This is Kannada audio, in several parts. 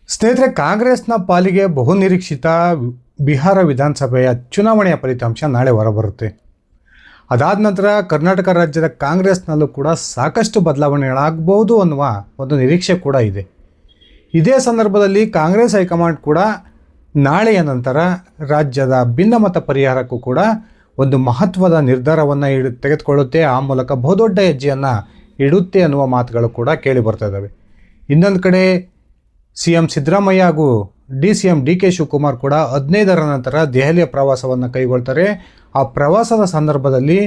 ಸ್ನೇಹಿತರೆ, ಕಾಂಗ್ರೆಸ್ನ ಪಾಲಿಗೆ ಬಹುನಿರೀಕ್ಷಿತ ಬಿಹಾರ ವಿಧಾನಸಭೆಯ ಚುನಾವಣೆಯ ಫಲಿತಾಂಶ ನಾಳೆ ಹೊರಬರುತ್ತೆ. ಅದಾದ ನಂತರ ಕರ್ನಾಟಕ ರಾಜ್ಯದ ಕಾಂಗ್ರೆಸ್ನಲ್ಲೂ ಕೂಡ ಸಾಕಷ್ಟು ಬದಲಾವಣೆಗಳಾಗಬಹುದು ಅನ್ನುವ ಒಂದು ನಿರೀಕ್ಷೆ ಕೂಡ ಇದೆ. ಇದೇ ಸಂದರ್ಭದಲ್ಲಿ ಕಾಂಗ್ರೆಸ್ ಹೈಕಮಾಂಡ್ ಕೂಡ ನಾಳೆಯ ನಂತರ ರಾಜ್ಯದ ಭಿನ್ನಮತ ಪರಿಹಾರಕ್ಕೂ ಕೂಡ ಒಂದು ಮಹತ್ವದ ನಿರ್ಧಾರವನ್ನು ತೆಗೆದುಕೊಳ್ಳುತ್ತೆ. ಆ ಮೂಲಕ ಬಹುದೊಡ್ಡ ಹೆಜ್ಜೆಯನ್ನು ಇಡುತ್ತೆ ಅನ್ನುವ ಮಾತುಗಳು ಕೂಡ ಕೇಳಿ ಬರ್ತಾ ಇದ್ದಾವೆ. ಇನ್ನೊಂದು ಕಡೆ CM ಸಿದ್ದರಾಮಯ್ಯ ಹಾಗೂ DCM DK ಶಿವಕುಮಾರ್ ಕೂಡ 15ರ ನಂತರ ದೆಹಲಿಯ ಪ್ರವಾಸವನ್ನು ಕೈಗೊಳ್ತಾರೆ. ಆ ಪ್ರವಾಸದ ಸಂದರ್ಭದಲ್ಲಿ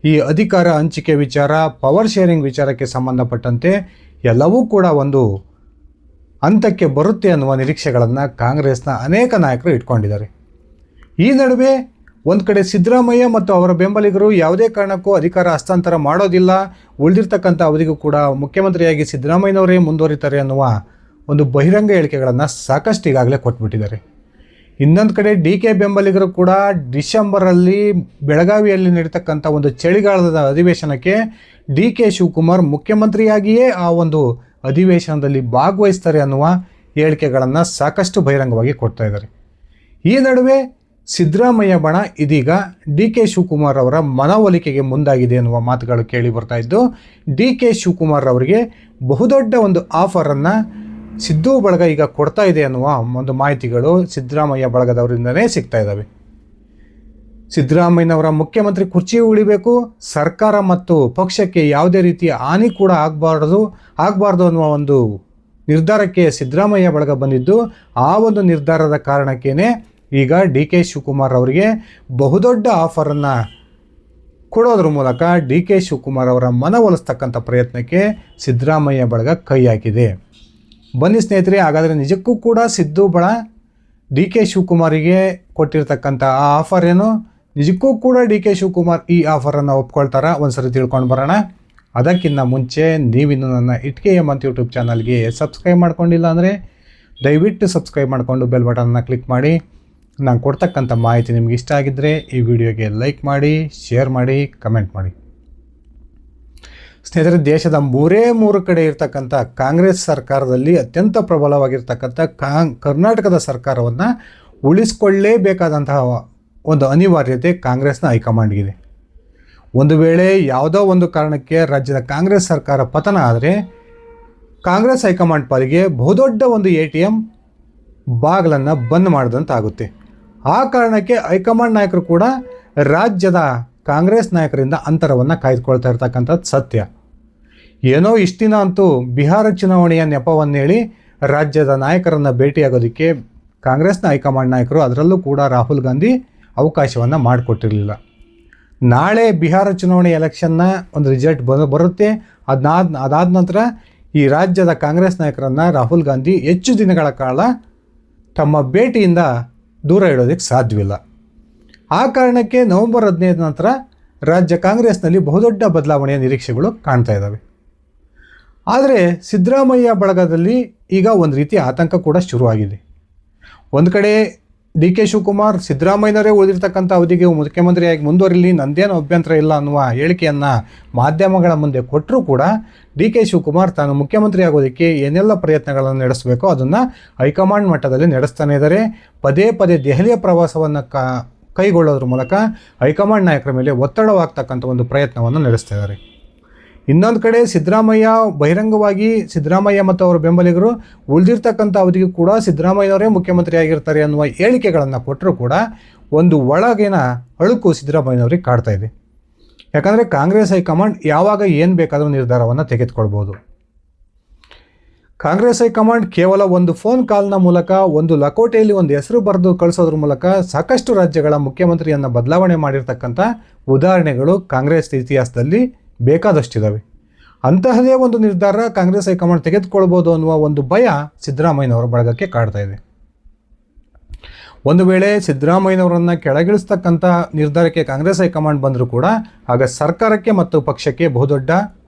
ಈ ಅಧಿಕಾರ ಹಂಚಿಕೆ ವಿಚಾರ, ಪವರ್ ಶೇರಿಂಗ್ ವಿಚಾರಕ್ಕೆ ಸಂಬಂಧಪಟ್ಟಂತೆ ಎಲ್ಲವೂ ಕೂಡ ಒಂದು ಹಂತಕ್ಕೆ ಬರುತ್ತೆ ಅನ್ನುವ ನಿರೀಕ್ಷೆಗಳನ್ನು ಕಾಂಗ್ರೆಸ್ನ ಅನೇಕ ನಾಯಕರು ಇಟ್ಕೊಂಡಿದ್ದಾರೆ. ಈ ನಡುವೆ ಒಂದು ಕಡೆ ಸಿದ್ದರಾಮಯ್ಯ ಮತ್ತು ಅವರ ಬೆಂಬಲಿಗರು ಯಾವುದೇ ಕಾರಣಕ್ಕೂ ಅಧಿಕಾರ ಹಸ್ತಾಂತರ ಮಾಡೋದಿಲ್ಲ, ಉಳಿದಿರ್ತಕ್ಕಂಥ ಅವಧಿಗೂ ಕೂಡ ಮುಖ್ಯಮಂತ್ರಿಯಾಗಿ ಸಿದ್ದರಾಮಯ್ಯನವರೇ ಮುಂದುವರಿತಾರೆ ಅನ್ನುವ ಒಂದು ಬಹಿರಂಗ ಹೇಳಿಕೆಗಳನ್ನು ಸಾಕಷ್ಟು ಈಗಾಗಲೇ ಕೊಟ್ಬಿಟ್ಟಿದ್ದಾರೆ. ಇನ್ನೊಂದು ಕಡೆ DK ಬೆಂಬಲಿಗರು ಕೂಡ ಡಿಸೆಂಬರಲ್ಲಿ ಬೆಳಗಾವಿಯಲ್ಲಿ ನಡೀತಕ್ಕಂಥ ಒಂದು ಚಳಿಗಾಲದ ಅಧಿವೇಶನಕ್ಕೆ DK ಶಿವಕುಮಾರ್ ಮುಖ್ಯಮಂತ್ರಿಯಾಗಿಯೇ ಆ ಒಂದು ಅಧಿವೇಶನದಲ್ಲಿ ಭಾಗವಹಿಸ್ತಾರೆ ಅನ್ನುವ ಹೇಳಿಕೆಗಳನ್ನು ಸಾಕಷ್ಟು ಬಹಿರಂಗವಾಗಿ ಕೊಡ್ತಾ ಇದ್ದಾರೆ. ಈ ನಡುವೆ ಸಿದ್ದರಾಮಯ್ಯ ಬಣ ಇದೀಗ DK ಶಿವಕುಮಾರ್ ಅವರ ಮನವೊಲಿಕೆಗೆ ಮುಂದಾಗಿದೆ ಎನ್ನುವ ಮಾತುಗಳು ಕೇಳಿ ಬರ್ತಾ ಇದ್ದು, DK ಶಿವಕುಮಾರ್ ಅವರಿಗೆ ಬಹುದೊಡ್ಡ ಒಂದು ಆಫರನ್ನು ಸಿದ್ದು ಬಳಗ ಈಗ ಕೊಡ್ತಾ ಇದೆ ಅನ್ನುವ ಒಂದು ಮಾಹಿತಿಗಳು ಸಿದ್ದರಾಮಯ್ಯ ಬಳಗದವರಿಂದನೇ ಸಿಗ್ತಾ ಇದ್ದಾವೆ. ಸಿದ್ದರಾಮಯ್ಯನವರ ಮುಖ್ಯಮಂತ್ರಿ ಕುರ್ಚಿ ಉಳಿಬೇಕು, ಸರ್ಕಾರ ಮತ್ತು ಪಕ್ಷಕ್ಕೆ ಯಾವುದೇ ರೀತಿಯ ಹಾನಿ ಕೂಡ ಆಗಬಾರ್ದು ಅನ್ನುವ ಒಂದು ನಿರ್ಧಾರಕ್ಕೆ ಸಿದ್ದರಾಮಯ್ಯ ಬಳಗ ಬಂದಿದ್ದು, ಆ ಒಂದು ನಿರ್ಧಾರದ ಕಾರಣಕ್ಕೇ ಈಗ DK ಶಿವಕುಮಾರ್ ಅವರಿಗೆ ಬಹುದೊಡ್ಡ ಆಫರನ್ನು ಕೊಡೋದ್ರ ಮೂಲಕ DK ಶಿವಕುಮಾರ್ ಅವರ ಮನವೊಲಿಸ್ತಕ್ಕಂಥ ಪ್ರಯತ್ನಕ್ಕೆ ಸಿದ್ದರಾಮಯ್ಯ ಬಳಗ ಕೈ ಹಾಕಿದೆ. ಬನ್ನಿ ಸ್ನೇಹಿತರೆ, ಹಾಗಾದರೆ ನಿಜಕ್ಕೂ ಕೂಡ ಸಿದ್ದು ಬಣ DK ಶಿವಕುಮಾರಿಗೆ ಕೊಟ್ಟಿರ್ತಕ್ಕಂಥ ಆ ಆಫರ್ ಏನು, ನಿಜಕ್ಕೂ ಕೂಡ DK ಶಿವಕುಮಾರ್ ಈ ಆಫರನ್ನು ಒಪ್ಕೊಳ್ತಾರಾ, ಒಂದ್ಸರಿ ತಿಳ್ಕೊಂಡು ಬರೋಣ. ಅದಕ್ಕಿಂತ ಮುಂಚೆ ನೀವಿನ್ನು ನನ್ನ ಇಟ್ಕೆ ಅಂತ ಯೂಟ್ಯೂಬ್ ಚಾನಲ್ಗೆ ಸಬ್ಸ್ಕ್ರೈಬ್ ಮಾಡ್ಕೊಂಡಿಲ್ಲ ಅಂದರೆ ದಯವಿಟ್ಟು ಸಬ್ಸ್ಕ್ರೈಬ್ ಮಾಡಿಕೊಂಡು ಬೆಲ್ ಬಟನ್ನ ಕ್ಲಿಕ್ ಮಾಡಿ. ನಾನು ಕೊಡ್ತಕ್ಕಂಥ ಮಾಹಿತಿ ನಿಮ್ಗೆ ಇಷ್ಟ ಆಗಿದ್ದರೆ ಈ ವಿಡಿಯೋಗೆ ಲೈಕ್ ಮಾಡಿ, ಶೇರ್ ಮಾಡಿ, ಕಮೆಂಟ್ ಮಾಡಿ. ಸ್ನೇಹಿತರೆ, ದೇಶದ ಮೂರೇ ಕಡೆ ಇರ್ತಕ್ಕಂಥ ಕಾಂಗ್ರೆಸ್ ಸರ್ಕಾರದಲ್ಲಿ ಅತ್ಯಂತ ಪ್ರಬಲವಾಗಿರ್ತಕ್ಕಂಥ ಕರ್ನಾಟಕದ ಸರ್ಕಾರವನ್ನು ಉಳಿಸ್ಕೊಳ್ಳೇಬೇಕಾದಂತಹ ಒಂದು ಅನಿವಾರ್ಯತೆ ಕಾಂಗ್ರೆಸ್ನ ಹೈಕಮಾಂಡ್ಗಿದೆ. ಒಂದು ವೇಳೆ ಯಾವುದೋ ಒಂದು ಕಾರಣಕ್ಕೆ ರಾಜ್ಯದ ಕಾಂಗ್ರೆಸ್ ಸರ್ಕಾರ ಪತನ ಆದರೆ ಕಾಂಗ್ರೆಸ್ ಹೈಕಮಾಂಡ್ ಪಾಲಿಗೆ ಬಹುದೊಡ್ಡ ಒಂದು ATM ಬಾಗಿಲನ್ನು ಬಂದ್ ಮಾಡಿದಂತಾಗುತ್ತೆ. ಆ ಕಾರಣಕ್ಕೆ ಹೈಕಮಾಂಡ್ ನಾಯಕರು ಕೂಡ ರಾಜ್ಯದ ಕಾಂಗ್ರೆಸ್ ನಾಯಕರಿಂದ ಅಂತರವನ್ನು ಕಾಯ್ದುಕೊಳ್ತಾ ಇರ್ತಕ್ಕಂಥದ್ದು ಸತ್ಯ. ಏನೋ ಇಷ್ಟು ದಿನ ಅಂತೂ ಬಿಹಾರ ಚುನಾವಣೆಯ ನೆಪವನ್ನು ಹೇಳಿ ರಾಜ್ಯದ ನಾಯಕರನ್ನು ಭೇಟಿಯಾಗೋದಕ್ಕೆ ಕಾಂಗ್ರೆಸ್ನ ಹೈಕಮಾಂಡ್ ನಾಯಕರು, ಅದರಲ್ಲೂ ಕೂಡ ರಾಹುಲ್ ಗಾಂಧಿ ಅವಕಾಶವನ್ನು ಮಾಡಿಕೊಟ್ಟಿರಲಿಲ್ಲ. ನಾಳೆ ಬಿಹಾರ ಚುನಾವಣೆ ಎಲೆಕ್ಷನ್ನ ಒಂದು ರಿಸಲ್ಟ್ ಬರುತ್ತೆ. ಅದಾದ ನಂತರ ಈ ರಾಜ್ಯದ ಕಾಂಗ್ರೆಸ್ ನಾಯಕರನ್ನು ರಾಹುಲ್ ಗಾಂಧಿ ಹೆಚ್ಚು ದಿನಗಳ ಕಾಲ ತಮ್ಮ ಭೇಟಿಯಿಂದ ದೂರ ಇಡೋದಕ್ಕೆ ಸಾಧ್ಯವಿಲ್ಲ. ಆ ಕಾರಣಕ್ಕೆ ನವೆಂಬರ್ 15 ನಂತರ ರಾಜ್ಯ ಕಾಂಗ್ರೆಸ್ನಲ್ಲಿ ಬಹುದೊಡ್ಡ ಬದಲಾವಣೆಯ ನಿರೀಕ್ಷೆಗಳು ಕಾಣ್ತಾ ಇದ್ದಾವೆ. ಆದರೆ ಸಿದ್ದರಾಮಯ್ಯ ಬಳಗದಲ್ಲಿ ಈಗ ಒಂದು ರೀತಿಯ ಆತಂಕ ಕೂಡ ಶುರುವಾಗಿದೆ. ಒಂದು ಕಡೆ DK ಶಿವಕುಮಾರ್ ಸಿದ್ದರಾಮಯ್ಯನವರೇ ಉಳಿದಿರ್ತಕ್ಕಂಥ ಅವಧಿಗೆ ಮುಖ್ಯಮಂತ್ರಿಯಾಗಿ ಮುಂದುವರಿಲಿ, ನಂದೇನು ಅಭ್ಯಂತರ ಇಲ್ಲ ಅನ್ನುವ ಹೇಳಿಕೆಯನ್ನು ಮಾಧ್ಯಮಗಳ ಮುಂದೆ ಕೊಟ್ಟರೂ ಕೂಡ DK ಶಿವಕುಮಾರ್ ತಾನು ಮುಖ್ಯಮಂತ್ರಿ ಆಗೋದಕ್ಕೆ ಏನೆಲ್ಲ ಪ್ರಯತ್ನಗಳನ್ನು ನಡೆಸಬೇಕೋ ಅದನ್ನು ಹೈಕಮಾಂಡ್ ಮಟ್ಟದಲ್ಲಿ ನಡೆಸ್ತಾನೆ ಇದ್ದಾರೆ. ಪದೇ ದೆಹಲಿಯ ಪ್ರವಾಸವನ್ನು ಕೈಗೊಳ್ಳೋದ್ರ ಮೂಲಕ ಹೈಕಮಾಂಡ್ ನಾಯಕರ ಮೇಲೆ ಒತ್ತಡವಾಗ್ತಕ್ಕಂಥ ಒಂದು ಪ್ರಯತ್ನವನ್ನು ನಡೆಸ್ತಾ ಇದ್ದಾರೆ. ಇನ್ನೊಂದು ಕಡೆ ಸಿದ್ದರಾಮಯ್ಯ ಮತ್ತು ಅವರ ಬೆಂಬಲಿಗರು ಉಳಿದಿರ್ತಕ್ಕಂಥ ಅವಧಿಗೂ ಕೂಡ ಸಿದ್ದರಾಮಯ್ಯನವರೇ ಮುಖ್ಯಮಂತ್ರಿ ಆಗಿರ್ತಾರೆ ಅನ್ನುವ ಹೇಳಿಕೆಗಳನ್ನು ಕೊಟ್ಟರೂ ಕೂಡ ಒಂದು ಒಳಗಿನ ಅಳುಕು ಸಿದ್ದರಾಮಯ್ಯನವರಿಗೆ ಕಾಡ್ತಾ ಇದೆ. ಯಾಕಂದರೆ ಕಾಂಗ್ರೆಸ್ ಹೈಕಮಾಂಡ್ ಯಾವಾಗ ಏನು ಬೇಕಾದರೂ ನಿರ್ಧಾರವನ್ನು ತೆಗೆದುಕೊಳ್ಬೋದು. ಕಾಂಗ್ರೆಸ್ ಹೈಕಮಾಂಡ್ ಕೇವಲ ಒಂದು ಫೋನ್ ಕಾಲ್ನ ಮೂಲಕ, ಒಂದು ಲಕೋಟೆಯಲ್ಲಿ ಒಂದು ಹೆಸರು ಬರೆದು ಕಳಿಸೋದ್ರ ಮೂಲಕ ಸಾಕಷ್ಟು ರಾಜ್ಯಗಳ ಮುಖ್ಯಮಂತ್ರಿಯನ್ನು ಬದಲಾವಣೆ ಮಾಡಿರ್ತಕ್ಕಂಥ ಉದಾಹರಣೆಗಳು ಕಾಂಗ್ರೆಸ್ ಇತಿಹಾಸದಲ್ಲಿ ಬೇಕಾದಷ್ಟಿದ್ದಾವೆ. ಅಂತಹದೇ ಒಂದು ನಿರ್ಧಾರ ಕಾಂಗ್ರೆಸ್ ಹೈಕಮಾಂಡ್ ತೆಗೆದುಕೊಳ್ಬೋದು ಅನ್ನುವ ಒಂದು ಭಯ ಸಿದ್ದರಾಮಯ್ಯನವರ ಬಳಗಕ್ಕೆ ಕಾಡ್ತಾ ಇದೆ. ಒಂದು ವೇಳೆ ಸಿದ್ದರಾಮಯ್ಯನವರನ್ನು ಕೆಳಗಿಳಿಸ್ತಕ್ಕಂಥ ನಿರ್ಧಾರಕ್ಕೆ ಕಾಂಗ್ರೆಸ್ ಹೈಕಮಾಂಡ್ ಬಂದರೂ ಕೂಡ ಆಗ ಸರ್ಕಾರಕ್ಕೆ ಮತ್ತು ಪಕ್ಷಕ್ಕೆ ಬಹುದೊಡ್ಡ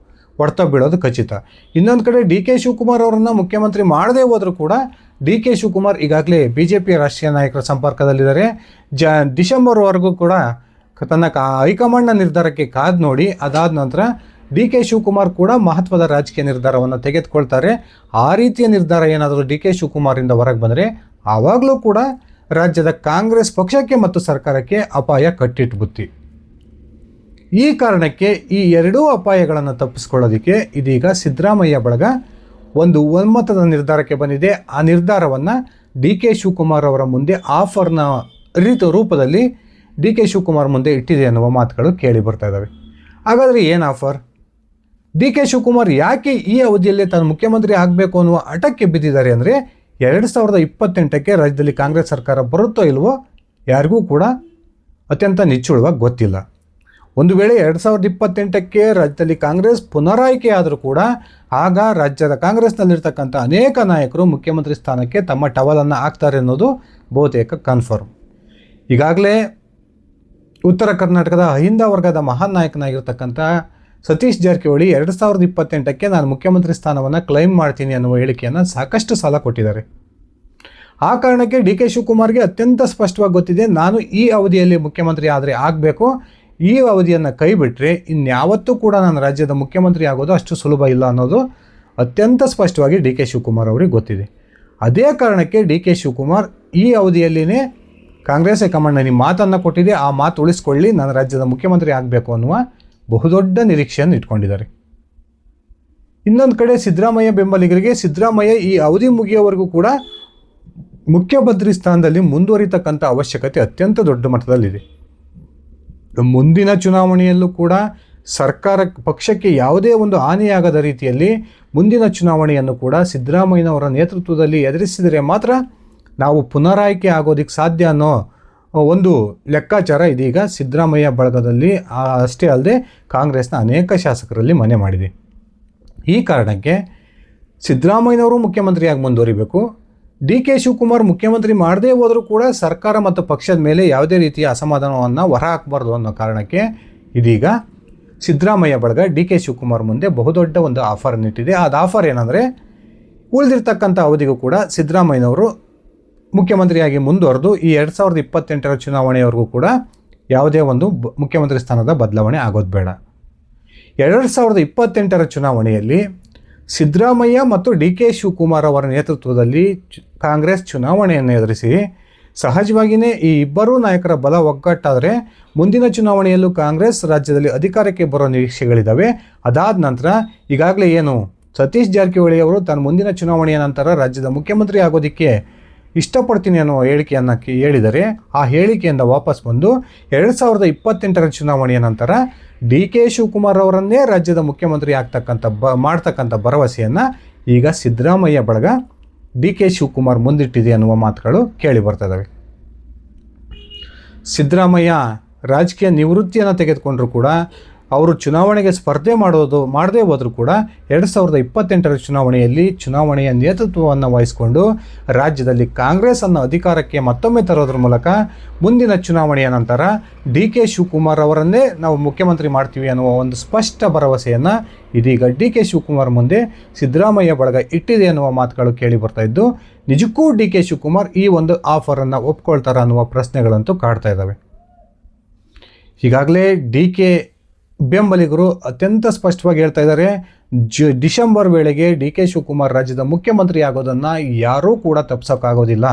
ಹೊಡೆತ ಬೀಳೋದು ಖಚಿತ. ಇನ್ನೊಂದು ಕಡೆ DK ಶಿವಕುಮಾರ್ ಅವರನ್ನು ಮುಖ್ಯಮಂತ್ರಿ ಮಾಡದೇ ಹೋದರೂ ಕೂಡ DK ಶಿವಕುಮಾರ್ ಈಗಾಗಲೇ BJP ರಾಷ್ಟ್ರೀಯ ನಾಯಕರ ಸಂಪರ್ಕದಲ್ಲಿದ್ದಾರೆ. ಡಿಸೆಂಬರ್ವರೆಗೂ ಕೂಡ ತನ್ನ ಹೈಕಮಾಂಡ್ನ ನಿರ್ಧಾರಕ್ಕೆ ಕಾದು ನೋಡಿ, ಅದಾದ ನಂತರ ಡಿ ಕೆ ಶಿವಕುಮಾರ್ ಕೂಡ ಮಹತ್ವದ ರಾಜಕೀಯ ನಿರ್ಧಾರವನ್ನು ತೆಗೆದುಕೊಳ್ತಾರೆ. ಆ ರೀತಿಯ ನಿರ್ಧಾರ ಏನಾದರೂ ಡಿ ಕೆ ಶಿವಕುಮಾರಿಂದ ಹೊರಗೆ ಬಂದರೆ ಆವಾಗಲೂ ಕೂಡ ರಾಜ್ಯದ ಕಾಂಗ್ರೆಸ್ ಪಕ್ಷಕ್ಕೆ ಮತ್ತು ಸರ್ಕಾರಕ್ಕೆ ಅಪಾಯ ಕಟ್ಟಿಟ್ಟು ಬುತ್ತಿ. ಈ ಕಾರಣಕ್ಕೆ ಈ ಎರಡೂ ಅಪಾಯಗಳನ್ನು ತಪ್ಪಿಸ್ಕೊಳ್ಳೋದಕ್ಕೆ ಇದೀಗ ಸಿದ್ದರಾಮಯ್ಯ ಬಳಗ ಒಂದು ಒಮ್ಮತದ ನಿರ್ಧಾರಕ್ಕೆ ಬಂದಿದೆ. ಆ ನಿರ್ಧಾರವನ್ನು ಡಿ ಕೆ ಶಿವಕುಮಾರ್ ಅವರ ಮುಂದೆ ಆಫರ್ನ ರೂಪದಲ್ಲಿ ಡಿ ಕೆ ಶಿವಕುಮಾರ್ ಮುಂದೆ ಇಟ್ಟಿದೆ ಅನ್ನುವ ಮಾತುಗಳು ಕೇಳಿ ಬರ್ತಾ ಇದ್ದಾವೆ. ಹಾಗಾದರೆ ಏನು ಆಫರ್? ಡಿ ಕೆ ಶಿವಕುಮಾರ್ ಯಾಕೆ ಈ ಅವಧಿಯಲ್ಲೇ ತಾನು ಮುಖ್ಯಮಂತ್ರಿ ಆಗಬೇಕು ಅನ್ನುವ ಹಠಕ್ಕೆ ಬಿದ್ದಿದ್ದಾರೆ ಅಂದರೆ 2028ಕ್ಕೆ ರಾಜ್ಯದಲ್ಲಿ ಕಾಂಗ್ರೆಸ್ ಸರ್ಕಾರ ಬರುತ್ತೋ ಇಲ್ವೋ ಯಾರಿಗೂ ಕೂಡ ಅತ್ಯಂತ ನಿಚ್ಚುಳವಾಗಿ ಗೊತ್ತಿಲ್ಲ. ಒಂದು ವೇಳೆ 2028ಕ್ಕೆ ರಾಜ್ಯದಲ್ಲಿ ಕಾಂಗ್ರೆಸ್ ಪುನರಾಯ್ಕೆ ಆದರೂ ಕೂಡ ಆಗ ರಾಜ್ಯದ ಕಾಂಗ್ರೆಸ್ನಲ್ಲಿರ್ತಕ್ಕಂಥ ಅನೇಕ ನಾಯಕರು ಮುಖ್ಯಮಂತ್ರಿ ಸ್ಥಾನಕ್ಕೆ ತಮ್ಮ ಟವಲನ್ನು ಹಾಕ್ತಾರೆ ಅನ್ನೋದು ಬಹುತೇಕ ಕನ್ಫರ್ಮ್. ಈಗಾಗಲೇ ಉತ್ತರ ಕರ್ನಾಟಕದ ಅಹಿಂದ ವರ್ಗದ ಮಹಾನ್ ನಾಯಕನಾಗಿರ್ತಕ್ಕಂಥ ಸತೀಶ್ ಜಾರಕಿಹೊಳಿ 2028ಕ್ಕೆ ನಾನು ಮುಖ್ಯಮಂತ್ರಿ ಸ್ಥಾನವನ್ನು ಕ್ಲೈಮ್ ಮಾಡ್ತೀನಿ ಅನ್ನುವ ಹೇಳಿಕೆಯನ್ನು ಸಾಕಷ್ಟು ಸಲ ಕೊಟ್ಟಿದ್ದಾರೆ. ಆ ಕಾರಣಕ್ಕೆ ಡಿ ಕೆ ಶಿವಕುಮಾರ್ಗೆ ಅತ್ಯಂತ ಸ್ಪಷ್ಟವಾಗಿ ಗೊತ್ತಿದೆ, ನಾನು ಈ ಅವಧಿಯಲ್ಲಿ ಮುಖ್ಯಮಂತ್ರಿ ಆದರೆ ಆಗಬೇಕು, ಈ ಅವಧಿಯನ್ನು ಕೈ ಬಿಟ್ಟರೆ ಇನ್ಯಾವತ್ತೂ ಕೂಡ ನಾನು ರಾಜ್ಯದ ಮುಖ್ಯಮಂತ್ರಿ ಆಗೋದು ಅಷ್ಟು ಸುಲಭ ಇಲ್ಲ ಅನ್ನೋದು ಅತ್ಯಂತ ಸ್ಪಷ್ಟವಾಗಿ ಡಿ ಕೆ ಶಿವಕುಮಾರ್ ಅವರಿಗೆ ಗೊತ್ತಿದೆ. ಅದೇ ಕಾರಣಕ್ಕೆ ಡಿ ಕೆ ಶಿವಕುಮಾರ್ ಈ ಅವಧಿಯಲ್ಲಿನೇ ಕಾಂಗ್ರೆಸ್ ಹೈಕಮಾಂಡ್ ನಿಮ್ಮ ಮಾತನ್ನು ಕೊಟ್ಟಿದೆ, ಆ ಮಾತು ಉಳಿಸ್ಕೊಳ್ಳಿ, ನಾನು ರಾಜ್ಯದ ಮುಖ್ಯಮಂತ್ರಿ ಆಗಬೇಕು ಅನ್ನುವ ಬಹುದೊಡ್ಡ ನಿರೀಕ್ಷೆಯನ್ನು ಇಟ್ಕೊಂಡಿದ್ದಾರೆ. ಇನ್ನೊಂದು ಕಡೆ ಸಿದ್ದರಾಮಯ್ಯ ಬೆಂಬಲಿಗರಿಗೆ ಸಿದ್ದರಾಮಯ್ಯ ಈ ಅವಧಿ ಮುಗಿಯೋವರೆಗೂ ಕೂಡ ಮುಖ್ಯಮಂತ್ರಿ ಸ್ಥಾನದಲ್ಲಿ ಮುಂದುವರಿತಕ್ಕಂಥ ಅವಶ್ಯಕತೆ ಅತ್ಯಂತ ದೊಡ್ಡ ಮಟ್ಟದಲ್ಲಿದೆ. ಮುಂದಿನ ಚುನಾವಣೆಯಲ್ಲೂ ಕೂಡ ಸರ್ಕಾರ ಪಕ್ಷಕ್ಕೆ ಯಾವುದೇ ಒಂದು ಹಾನಿಯಾಗದ ರೀತಿಯಲ್ಲಿ ಮುಂದಿನ ಚುನಾವಣೆಯನ್ನು ಕೂಡ ಸಿದ್ದರಾಮಯ್ಯನವರ ನೇತೃತ್ವದಲ್ಲಿ ಎದುರಿಸಿದರೆ ಮಾತ್ರ ನಾವು ಪುನರಾಯ್ಕೆ ಆಗೋದಕ್ಕೆ ಸಾಧ್ಯ ಅನ್ನೋ ಒಂದು ಲೆಕ್ಕಾಚಾರ ಇದೀಗ ಸಿದ್ದರಾಮಯ್ಯ ಬಳಗದಲ್ಲಿ ಅಷ್ಟೇ ಅಲ್ಲದೆ ಕಾಂಗ್ರೆಸ್ನ ಅನೇಕ ಶಾಸಕರಲ್ಲಿ ಮನೆ ಮಾಡಿದೆ. ಈ ಕಾರಣಕ್ಕೆ ಸಿದ್ದರಾಮಯ್ಯನವರು ಮುಖ್ಯಮಂತ್ರಿಯಾಗಿ ಮುಂದುವರಿಬೇಕು, ಡಿ ಕೆ ಶಿವಕುಮಾರ್ ಮುಖ್ಯಮಂತ್ರಿ ಮಾಡದೇ ಹೋದರೂ ಕೂಡ ಸರ್ಕಾರ ಮತ್ತು ಪಕ್ಷದ ಮೇಲೆ ಯಾವುದೇ ರೀತಿಯ ಅಸಮಾಧಾನವನ್ನು ಹೊರ ಹಾಕಬಾರ್ದು ಅನ್ನೋ ಕಾರಣಕ್ಕೆ ಇದೀಗ ಸಿದ್ದರಾಮಯ್ಯ ಬಳಗ ಡಿ ಕೆ ಶಿವಕುಮಾರ್ ಮುಂದೆ ಬಹುದೊಡ್ಡ ಒಂದು ಆಫರನ್ನು ಇಟ್ಟಿದೆ. ಅದು ಆಫರ್ ಏನಂದರೆ, ಉಳಿದಿರ್ತಕ್ಕಂಥ ಅವಧಿಗೂ ಕೂಡ ಸಿದ್ದರಾಮಯ್ಯನವರು ಮುಖ್ಯಮಂತ್ರಿಯಾಗಿ ಮುಂದುವರೆದು ಈ 2028ರ ಚುನಾವಣೆಯವರೆಗೂ ಕೂಡ ಯಾವುದೇ ಒಂದು ಮುಖ್ಯಮಂತ್ರಿ ಸ್ಥಾನದ ಬದಲಾವಣೆ ಆಗೋದು ಬೇಡ. 2028ರ ಚುನಾವಣೆಯಲ್ಲಿ ಸಿದ್ದರಾಮಯ್ಯ ಮತ್ತು ಡಿ ಕೆ ಶಿವಕುಮಾರ್ ಅವರ ನೇತೃತ್ವದಲ್ಲಿ ಕಾಂಗ್ರೆಸ್ ಚುನಾವಣೆಯನ್ನು ಎದುರಿಸಿ ಸಹಜವಾಗಿಯೇ ಈ ಇಬ್ಬರೂ ನಾಯಕರ ಬಲ ಒಗ್ಗಟ್ಟಾದರೆ ಮುಂದಿನ ಚುನಾವಣೆಯಲ್ಲೂ ಕಾಂಗ್ರೆಸ್ ರಾಜ್ಯದಲ್ಲಿ ಅಧಿಕಾರಕ್ಕೆ ಬರೋ ನಿರೀಕ್ಷೆಗಳಿದ್ದಾವೆ. ಅದಾದ ನಂತರ ಈಗಾಗಲೇ ಏನು ಸತೀಶ್ ಜಾರಕಿಹೊಳಿ ಅವರು ತಾನು ಮುಂದಿನ ಚುನಾವಣೆಯ ನಂತರ ರಾಜ್ಯದ ಮುಖ್ಯಮಂತ್ರಿ ಆಗೋದಕ್ಕೆ ಇಷ್ಟಪಡ್ತೀನಿ ಅನ್ನೋ ಹೇಳಿಕೆಯನ್ನು ಹೇಳಿದರೆ, ಆ ಹೇಳಿಕೆಯಿಂದ ವಾಪಸ್ ಬಂದು 2028ರ ಚುನಾವಣೆಯ ನಂತರ ಡಿ ಕೆ ಶಿವಕುಮಾರ್ ಅವರನ್ನೇ ರಾಜ್ಯದ ಮುಖ್ಯಮಂತ್ರಿ ಮಾಡ್ತಕ್ಕಂಥ ಭರವಸೆಯನ್ನು ಈಗ ಸಿದ್ದರಾಮಯ್ಯ ಬಳಗ ಡಿ ಕೆ ಶಿವಕುಮಾರ್ ಮುಂದಿಟ್ಟಿದೆ ಅನ್ನುವ ಮಾತುಗಳು ಕೇಳಿ ಬರ್ತದವೆ. ಸಿದ್ದರಾಮಯ್ಯ ರಾಜಕೀಯ ನಿವೃತ್ತಿಯನ್ನು ತೆಗೆದುಕೊಂಡರೂ ಕೂಡ ಅವರು ಚುನಾವಣೆಗೆ ಸ್ಪರ್ಧೆ ಮಾಡದೇ ಹೋದರೂ ಕೂಡ 2028ರ ಚುನಾವಣೆಯಲ್ಲಿ ಚುನಾವಣೆಯ ನೇತೃತ್ವವನ್ನು ವಹಿಸಿಕೊಂಡು ರಾಜ್ಯದಲ್ಲಿ ಕಾಂಗ್ರೆಸ್ಸನ್ನು ಅಧಿಕಾರಕ್ಕೆ ಮತ್ತೊಮ್ಮೆ ತರೋದ್ರ ಮೂಲಕ ಮುಂದಿನ ಚುನಾವಣೆಯ ನಂತರ ಡಿ ಕೆ ಶಿವಕುಮಾರ್ ಅವರನ್ನೇ ನಾವು ಮುಖ್ಯಮಂತ್ರಿ ಮಾಡ್ತೀವಿ ಅನ್ನುವ ಒಂದು ಸ್ಪಷ್ಟ ಭರವಸೆಯನ್ನು ಇದೀಗ ಡಿ ಕೆ ಶಿವಕುಮಾರ್ ಮುಂದೆ ಸಿದ್ದರಾಮಯ್ಯ ಬಳಗ ಇಟ್ಟಿದೆ ಅನ್ನುವ ಮಾತುಗಳು ಕೇಳಿ ಬರ್ತಾ ಇದ್ದು, ನಿಜಕ್ಕೂ ಡಿ ಕೆ ಶಿವಕುಮಾರ್ ಈ ಒಂದು ಆಫರನ್ನು ಒಪ್ಕೊಳ್ತಾರ ಅನ್ನುವ ಪ್ರಶ್ನೆಗಳಂತೂ ಕಾಡ್ತಾ ಇದ್ದಾವೆ. ಈಗಾಗಲೇ ಡಿ ಕೆ ಬೆಂಬಲಿಗರು ಅತ್ಯಂತ ಸ್ಪಷ್ಟವಾಗಿ ಹೇಳ್ತಾ ಇದ್ದಾರೆ, ಡಿಸೆಂಬರ್ ವೇಳೆಗೆ ಡಿ ಕೆ ಶಿವಕುಮಾರ್ ರಾಜ್ಯದ ಮುಖ್ಯಮಂತ್ರಿ ಆಗೋದನ್ನು ಯಾರೂ ಕೂಡ ತಪ್ಪಿಸೋಕ್ಕಾಗೋದಿಲ್ಲ.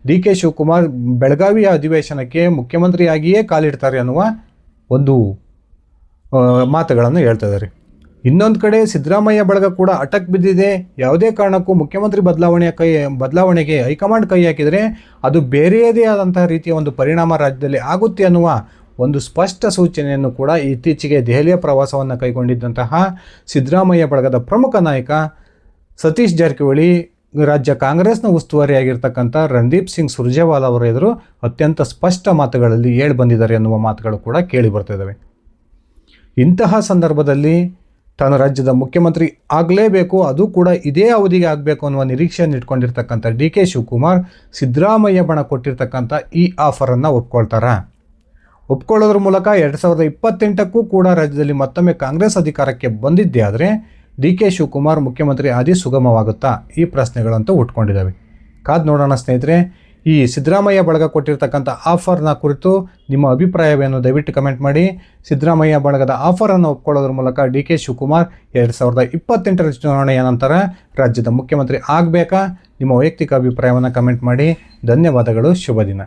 ಡಿ ಕೆ ಶಿವಕುಮಾರ್ ಬೆಳಗಾವಿಯ ಅಧಿವೇಶನಕ್ಕೆ ಮುಖ್ಯಮಂತ್ರಿಯಾಗಿಯೇ ಕಾಲಿಡ್ತಾರೆ ಅನ್ನುವ ಒಂದು ಮಾತುಗಳನ್ನು ಹೇಳ್ತಾ ಇದ್ದಾರೆ. ಇನ್ನೊಂದು ಕಡೆ ಸಿದ್ದರಾಮಯ್ಯ ಬಳಗ ಕೂಡ ಅಟಕ್ ಬಿದ್ದಿದೆ. ಯಾವುದೇ ಕಾರಣಕ್ಕೂ ಮುಖ್ಯಮಂತ್ರಿ ಬದಲಾವಣೆಗೆ ಹೈಕಮಾಂಡ್ ಕೈ ಹಾಕಿದರೆ ಅದು ಬೇರೆಯದೇ ಆದಂತಹ ರೀತಿಯ ಒಂದು ಪರಿಣಾಮ ರಾಜ್ಯದಲ್ಲಿ ಆಗುತ್ತೆ ಅನ್ನುವ ಒಂದು ಸ್ಪಷ್ಟ ಸೂಚನೆಯನ್ನು ಕೂಡ ಇತ್ತೀಚೆಗೆ ದೆಹಲಿಯ ಪ್ರವಾಸವನ್ನು ಕೈಗೊಂಡಿದ್ದಂತಹ ಸಿದ್ದರಾಮಯ್ಯ ಬಳಗದ ಪ್ರಮುಖ ನಾಯಕ ಸತೀಶ್ ಜಾರಕಿಹೊಳಿ ರಾಜ್ಯ ಕಾಂಗ್ರೆಸ್ನ ಉಸ್ತುವಾರಿಯಾಗಿರ್ತಕ್ಕಂಥ ರಣದೀಪ್ ಸಿಂಗ್ ಸುರ್ಜೇವಾಲಾ ಅವರ ಎದುರು ಅತ್ಯಂತ ಸ್ಪಷ್ಟ ಮಾತುಗಳಲ್ಲಿ ಬಂದಿದ್ದಾರೆ ಅನ್ನುವ ಮಾತುಗಳು ಕೂಡ ಕೇಳಿ ಬರ್ತಿದ್ದಾವೆ. ಇಂತಹ ಸಂದರ್ಭದಲ್ಲಿ ತಾನು ರಾಜ್ಯದ ಮುಖ್ಯಮಂತ್ರಿ ಆಗಲೇಬೇಕು, ಅದು ಕೂಡ ಇದೇ ಅವಧಿಗೆ ಆಗಬೇಕು ಅನ್ನುವ ನಿರೀಕ್ಷೆಯನ್ನು ಇಟ್ಕೊಂಡಿರ್ತಕ್ಕಂಥ ಡಿ ಕೆ ಶಿವಕುಮಾರ್ ಸಿದ್ದರಾಮಯ್ಯ ಬಣ ಕೊಟ್ಟಿರ್ತಕ್ಕಂಥ ಈ ಆಫರನ್ನು ಒಪ್ಕೊಳ್ಳೋದ್ರ ಮೂಲಕ 2028ಕ್ಕೂ ಕೂಡ ರಾಜ್ಯದಲ್ಲಿ ಮತ್ತೊಮ್ಮೆ ಕಾಂಗ್ರೆಸ್ ಅಧಿಕಾರಕ್ಕೆ ಬಂದಿದ್ದೇ ಆದರೆ ಡಿ ಕೆ ಶಿವಕುಮಾರ್ ಮುಖ್ಯಮಂತ್ರಿ ಆದಿ ಸುಗಮವಾಗುತ್ತಾ? ಈ ಪ್ರಶ್ನೆಗಳಂತೂ ಹುಟ್ಕೊಂಡಿದ್ದಾವೆ. ಕಾದು ನೋಡೋಣ ಸ್ನೇಹಿತರೆ, ಈ ಸಿದ್ದರಾಮಯ್ಯ ಬಳಗ ಕೊಟ್ಟಿರ್ತಕ್ಕಂಥ ಆಫರ್ನ ಕುರಿತು ನಿಮ್ಮ ಅಭಿಪ್ರಾಯವೇನು ದಯವಿಟ್ಟು ಕಮೆಂಟ್ ಮಾಡಿ. ಸಿದ್ದರಾಮಯ್ಯ ಬಳಗದ ಆಫರನ್ನು ಒಪ್ಕೊಳ್ಳೋದ್ರ ಮೂಲಕ ಡಿ ಕೆ ಶಿವಕುಮಾರ್ 2028ರ ಚುನಾವಣೆಯ ನಂತರ ರಾಜ್ಯದ ಮುಖ್ಯಮಂತ್ರಿ ಆಗಬೇಕಾ? ನಿಮ್ಮ ವೈಯಕ್ತಿಕ ಅಭಿಪ್ರಾಯವನ್ನು ಕಮೆಂಟ್ ಮಾಡಿ. ಧನ್ಯವಾದಗಳು. ಶುಭ ದಿನ.